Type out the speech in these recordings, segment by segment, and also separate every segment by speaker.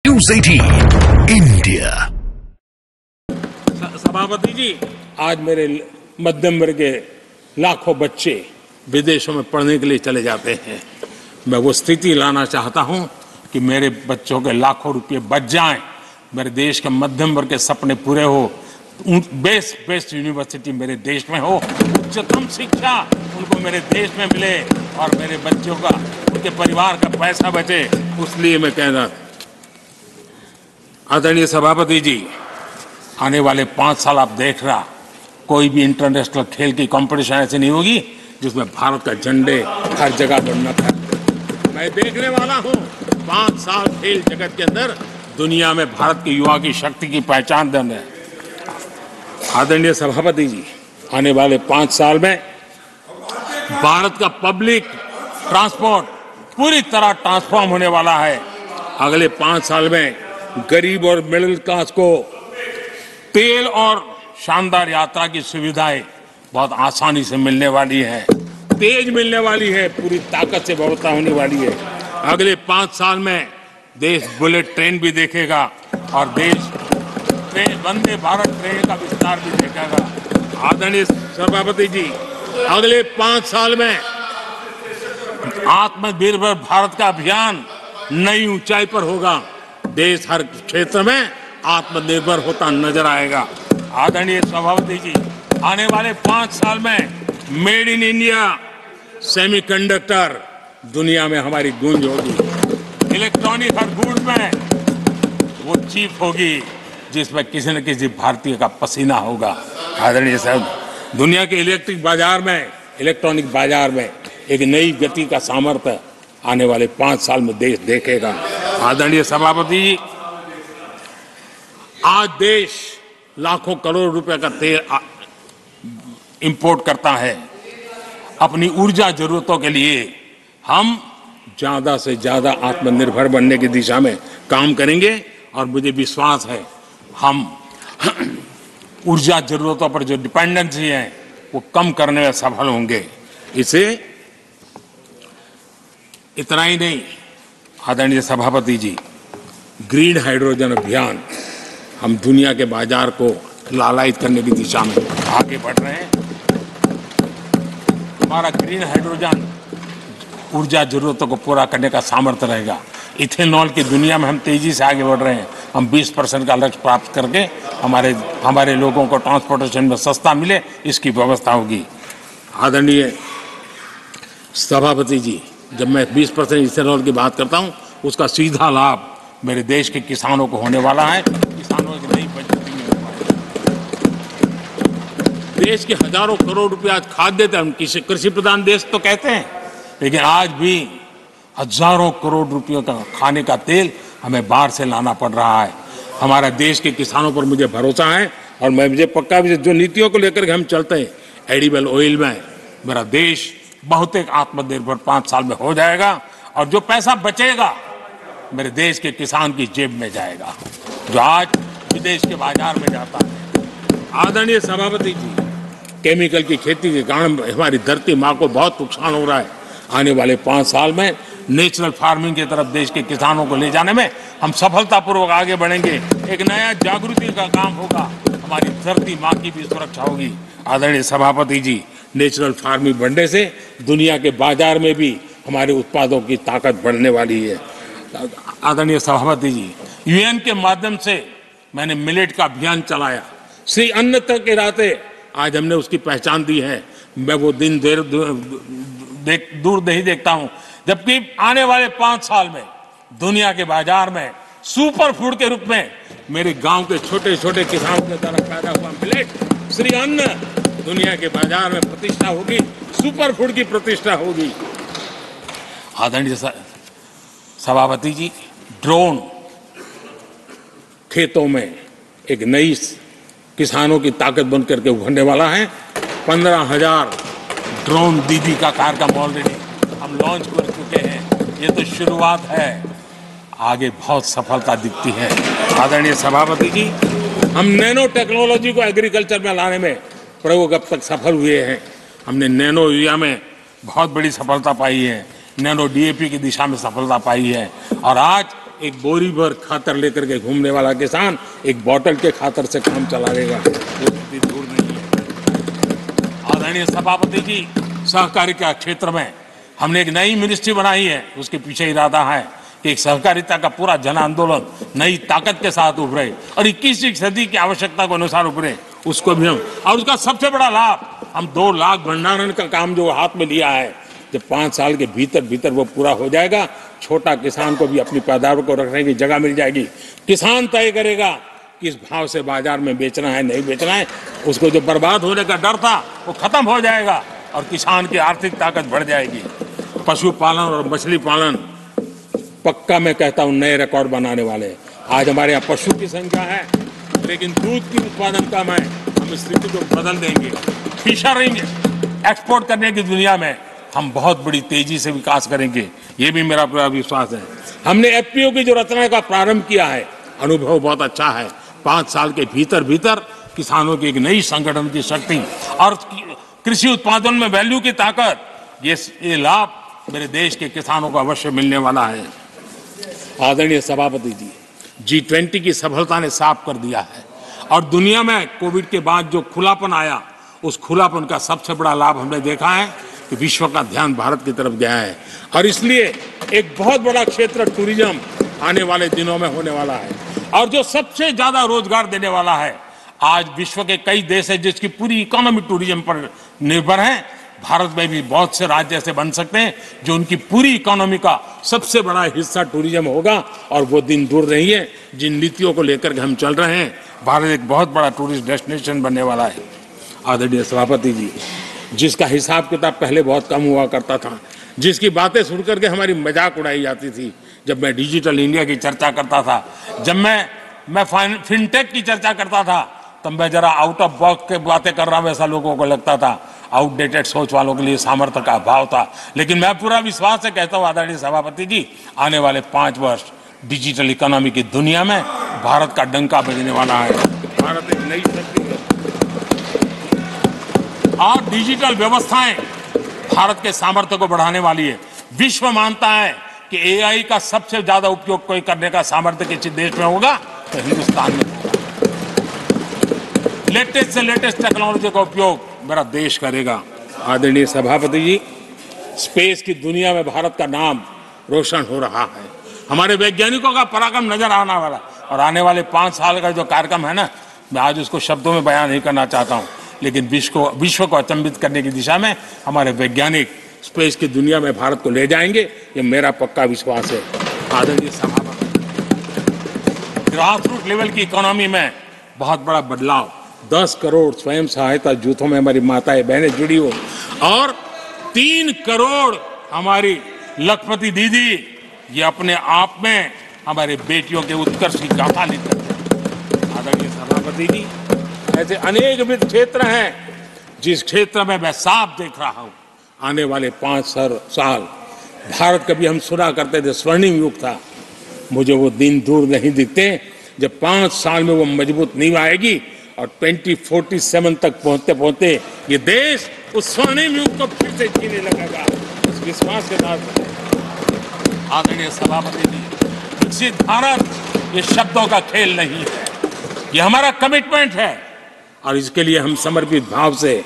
Speaker 1: News 18 India.
Speaker 2: सभापति जी, आज मेरे मध्यम वर्ग के लाखों बच्चे विदेशों में पढ़ने के लिए चले जाते हैं। मैं वो स्थिति लाना चाहता हूं कि मेरे बच्चों के लाखों रुपए बच जाएं, मेरे देश के मध्यम वर्ग के सपने पूरे हो, बेस्ट यूनिवर्सिटी मेरे देश में हो, उच्चतम शिक्षा उनको मेरे देश में मिले और मेरे बच्चों का, उनके परिवार का पैसा बचे। इसलिए मैं कह रहा, आदरणीय सभापति जी, आने वाले 5 साल आप देख रहा, कोई भी इंटरनेशनल खेल की कंपटीशन ऐसी नहीं होगी जिसमें भारत का झंडे हर जगह बनना था। मैं देखने वाला हूं 5 साल खेल जगत के अंदर दुनिया में भारत के युवा की शक्ति की पहचान देना है। आदरणीय सभापति जी, आने वाले 5 साल में भारत का पब्लिक ट्रांसपोर्ट पूरी तरह ट्रांसफॉर्म होने वाला है। अगले 5 साल में गरीब और मिडिल क्लास को तेल और शानदार यात्रा की सुविधाएं बहुत आसानी से मिलने वाली है, तेज मिलने वाली है, पूरी ताकत से व्यवस्था होने वाली है। अगले 5 साल में देश बुलेट ट्रेन भी देखेगा और देश वंदे भारत ट्रेन का विस्तार भी देखेगा। आदरणीय सभापति जी, अगले 5 साल में आत्मनिर्भर भारत का अभियान नई ऊंचाई पर होगा। देश हर क्षेत्र में आत्मनिर्भर होता नजर आएगा। आदरणीय सभापति जी, आने वाले 5 साल में मेड इन इंडिया सेमीकंडक्टर दुनिया में हमारी गूंज होगी। इलेक्ट्रॉनिक हर गुड्स में वो चीप होगी जिसमें किसी न किसी भारतीय का पसीना होगा। आदरणीय साहब, दुनिया के इलेक्ट्रॉनिक बाजार में एक नई गति का सामर्थ्य आने वाले 5 साल में देश देखेगा। आदरणीय सभापति जी, आज देश लाखों करोड़ रुपए का तेल इंपोर्ट करता है। अपनी ऊर्जा जरूरतों के लिए हम ज्यादा से ज्यादा आत्मनिर्भर बनने की दिशा में काम करेंगे और मुझे विश्वास है हम ऊर्जा जरूरतों पर जो डिपेंडेंसी है वो कम करने में सफल होंगे। इसे इतना ही नहीं, आदरणीय सभापति जी, ग्रीन हाइड्रोजन अभियान हम दुनिया के बाजार को लालायित करने की दिशा में आगे बढ़ रहे हैं। हमारा ग्रीन हाइड्रोजन ऊर्जा जरूरतों को पूरा करने का सामर्थ्य रहेगा। इथेनॉल की दुनिया में हम तेजी से आगे बढ़ रहे हैं। हम 20% का लक्ष्य प्राप्त करके हमारे लोगों को ट्रांसपोर्टेशन में सस्ता मिले, इसकी व्यवस्था होगी। आदरणीय सभापति जी, जब मैं 20% इथेनॉल की बात करता हूं, उसका सीधा लाभ मेरे देश के किसानों को होने वाला है। किसानों की नई बचत मिलने वाली है। देश के हजारों करोड़ रुपए आज खाद्य देते हैं। हम कृषि प्रधान देश तो कहते हैं, लेकिन आज भी हजारों करोड़ रुपयों का खाने का तेल हमें बाहर से लाना पड़ रहा है। हमारा देश के किसानों पर मुझे भरोसा है और मुझे पक्का भी जो नीतियों को लेकर के हम चलते हैं, एडिबल ऑयल में मेरा देश बहुत एक आत्मनिर्भर 5 साल में हो जाएगा और जो पैसा बचेगा मेरे देश के किसान की जेब में जाएगा, जो आज विदेश के बाजार में जाता है। आदरणीय सभापति जी, केमिकल की खेती के कारण हमारी धरती माँ को बहुत नुकसान हो रहा है। आने वाले 5 साल में नेचुरल फार्मिंग की तरफ देश के किसानों को ले जाने में हम सफलतापूर्वक आगे बढ़ेंगे। एक नया जागृति का काम होगा, हमारी धरती माँ की भी सुरक्षा होगी। आदरणीय सभापति जी, नेचुरल फार्मिंग बढ़ने से दुनिया के बाजार में भी हमारे उत्पादों की ताकत बढ़ने वाली है। आदरणीय सभापति जी, यूएन के माध्यम से मैंने मिलेट का अभियान चलाया। श्री अन्न तक के राते आज हमने उसकी पहचान दी है। मैं वो दिन दूर नहीं देखता हूं जबकि आने वाले 5 साल में दुनिया के बाजार में सुपर फूड के रूप में मेरे गांव के छोटे छोटे किसानों के द्वारा पैदा हुआ मिलेट, श्री अन्न, दुनिया के बाजार में प्रतिष्ठा होगी, सुपर फूड की प्रतिष्ठा होगी। आदरणीय सभापति जी, ड्रोन खेतों में एक नई किसानों की ताकत बन करके उभरने वाला है। 15,000 ड्रोन दीदी का कार्यक्रम ऑलरेडी हम लॉन्च कर चुके हैं। ये तो शुरुआत है, आगे बहुत सफलता दिखती है। आदरणीय सभापति जी, हम नैनो टेक्नोलॉजी को एग्रीकल्चर में लाने में प्रयोग अब तक सफल हुए हैं। हमने नैनो यूरिया में बहुत बड़ी सफलता पाई है, नैनो डीएपी की दिशा में सफलता पाई है और आज एक बोरी भर खातर लेकर के घूमने वाला किसान एक बोतल के खातर से काम चला लेगा, वो इतनी दूर नहीं है। आदरणीय सभापति जी, सहकारिता क्षेत्र में हमने एक नई मिनिस्ट्री बनाई है। उसके पीछे इरादा है कि एक सहकारिता का पूरा जन आंदोलन नई ताकत के साथ उभरे और 21वीं सदी की आवश्यकता के अनुसार उभरे, उसको भी हम, और उसका सबसे बड़ा लाभ हम 2 लाख भंडारण का काम जो हाथ में लिया है, जब 5 साल के भीतर भीतर वो पूरा हो जाएगा, छोटा किसान को भी अपनी पैदावार को रखने की जगह मिल जाएगी। किसान तय करेगा किस भाव से बाजार में बेचना है, नहीं बेचना है। उसको जो बर्बाद होने का डर था वो खत्म हो जाएगा और किसान की आर्थिक ताकत बढ़ जाएगी। पशुपालन और मछली पालन पक्का मैं कहता हूं नए रिकॉर्ड बनाने वाले। आज हमारे यहाँ पशु की संख्या है लेकिन दूध की उत्पादन कम है, हम इस स्थिति को बदल देंगे। फिशरिंग एक्सपोर्ट करने की दुनिया में हम बहुत बड़ी तेजी से विकास करेंगे, ये भी मेरा पूरा विश्वास है। हमने एफपीओ की जो रचना का प्रारंभ किया है, अनुभव बहुत अच्छा है। 5 साल के भीतर भीतर किसानों की एक नई संगठन की शक्ति और कृषि उत्पादन में वैल्यू की ताकत, ये लाभ मेरे देश के किसानों को अवश्य मिलने वाला है। आदरणीय सभापति जी, G20 की सफलता ने साफ कर दिया है और दुनिया में कोविड के बाद जो खुलापन आया, उस खुलापन का सबसे बड़ा लाभ हमने देखा है कि विश्व का ध्यान भारत की तरफ गया है और इसलिए एक बहुत बड़ा क्षेत्र टूरिज्म आने वाले दिनों में होने वाला है और जो सबसे ज्यादा रोजगार देने वाला है। आज विश्व के कई देश है जिसकी पूरी इकोनॉमी टूरिज्म पर निर्भर है। भारत में भी बहुत से राज्य ऐसे बन सकते हैं जो उनकी पूरी इकोनॉमी का सबसे बड़ा हिस्सा टूरिज्म होगा और वो दिन दूर नहीं है जिन नीतियों को लेकर के हम चल रहे हैं। भारत एक बहुत बड़ा टूरिस्ट डेस्टिनेशन बनने वाला है। आदरणीय सभापति जी, जिसका हिसाब किताब पहले बहुत कम हुआ करता था, जिसकी बातें सुन करके हमारी मजाक उड़ाई जाती थी, जब मैं डिजिटल इंडिया की चर्चा करता था, जब मैं फिनटेक की चर्चा करता था, तब मैं जरा आउट ऑफ बॉक्स के बातें कर रहा हूं, ऐसा लोगों को लगता था। आउटडेटेड सोच वालों के लिए सामर्थ्य का अभाव था। लेकिन मैं पूरा विश्वास से कहता हूं आदरणीय सभापति जी, आने वाले 5 वर्ष डिजिटल इकोनॉमी की दुनिया में भारत का डंका बजने वाला है। भारत एक नई शक्ति है और डिजिटल व्यवस्थाएं भारत के सामर्थ्य को बढ़ाने वाली है। विश्व मानता है कि एआई का सबसे ज्यादा उपयोग कोई करने का सामर्थ्य किसी देश में होगा तो हिंदुस्तान में होगा। लेटेस्ट से लेटेस्ट टेक्नोलॉजी का उपयोग मेरा देश करेगा। आदरणीय सभापति जी, स्पेस की दुनिया में भारत का नाम रोशन हो रहा है। हमारे वैज्ञानिकों का पराक्रम नजर आने वाला और आने वाले 5 साल का जो कार्यक्रम है ना, मैं आज उसको शब्दों में बयान नहीं करना चाहता हूं, लेकिन विश्व को अचंभित करने की दिशा में हमारे वैज्ञानिक स्पेस की दुनिया में भारत को ले जाएंगे, ये मेरा पक्का विश्वास है। आदरणीय सभापति, ग्रास रूट लेवल की इकोनॉमी में बहुत बड़ा बदलाव, 10 करोड़ स्वयं सहायता जूथों में हमारी माताएं बहनें जुड़ी हो और 3 करोड़ हमारी लखपति दीदी, ये अपने आप में हमारे बेटियों के उत्कर्ष की गाथा लिखते हैं। आदरणीय सभापति जी, ऐसे अनेक विविध क्षेत्र हैं जिस क्षेत्र में मैं साफ देख रहा हूं आने वाले 5 साल भारत, कभी हम सुना करते थे स्वर्णिम युग था, मुझे वो दिन दूर नहीं दिखते जब 5 साल में वो मजबूत नींव आएगी और 2047 तक पहुंचते पहुंचते ये देश उस स्वर्णिम युग को फिर से जीने लगेगा। इस विश्वास के साथ आदरणीय सभापति जी, विकसित भारत ये शब्दों का खेल नहीं है, ये हमारा कमिटमेंट है और इसके लिए हम समर्पित भाव से,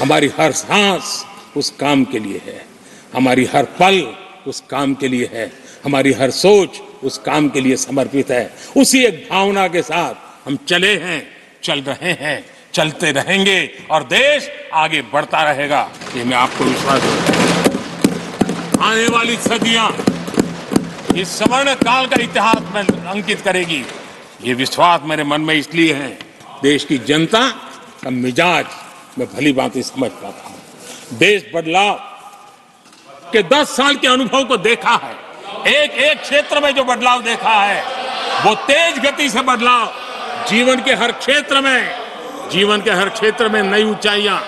Speaker 2: हमारी हर सांस उस काम के लिए है, हमारी हर पल उस काम के लिए है, हमारी हर सोच उस काम के लिए समर्पित है। उसी एक भावना के साथ हम चले हैं, चल रहे हैं, चलते रहेंगे और देश आगे बढ़ता रहेगा, ये मैं आपको विश्वास दूं। आने वाली सदियां इस स्वर्ण काल का इतिहास में अंकित करेगी, ये विश्वास मेरे मन में इसलिए है, देश की जनता का मिजाज मैं भली भांति समझ पाता हूं। देश बदलाव के 10 साल के अनुभव को देखा है, एक एक क्षेत्र में जो बदलाव देखा है वो तेज गति से बदलाव जीवन के हर क्षेत्र में नई ऊंचाइयां,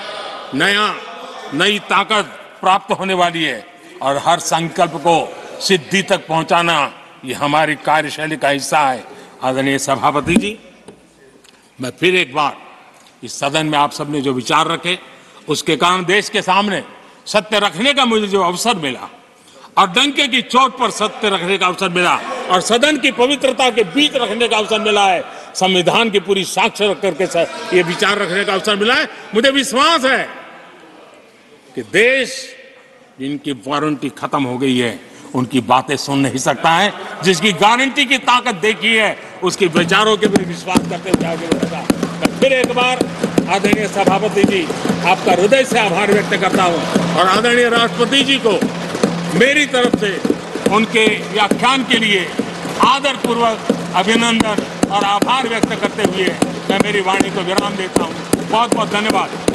Speaker 2: नई ताकत प्राप्त होने वाली है और हर संकल्प को सिद्धि तक पहुंचाना ये हमारी कार्यशैली का हिस्सा है। आदरणीय सभापति जी, मैं फिर एक बार इस सदन में आप सबने जो विचार रखे उसके कारण देश के सामने सत्य रखने का मुझे जो अवसर मिला और डंके की चोट पर सत्य रखने का अवसर मिला, और सदन की पवित्रता के बीच रखने का अवसर मिला है, संविधान की पूरी साक्ष्य रख करके ये विचार रखने का अवसर मिला है। मुझे विश्वास है कि देश जिनकी वारंटी खत्म हो गई है उनकी बातें सुन नहीं सकता है, जिसकी गारंटी की ताकत देखी है उसके विचारों के भी विश्वास करते हुए आगे बढ़ेगा। मैं फिर एक बार आदरणीय सभापति जी आपका हृदय से आभार व्यक्त करता हूं और आदरणीय राष्ट्रपति जी को मेरी तरफ से उनके व्याख्यान के लिए आदरपूर्वक अभिनंदन और आभार व्यक्त करते हुए मैं मेरी वाणी को विराम देता हूं। बहुत बहुत धन्यवाद।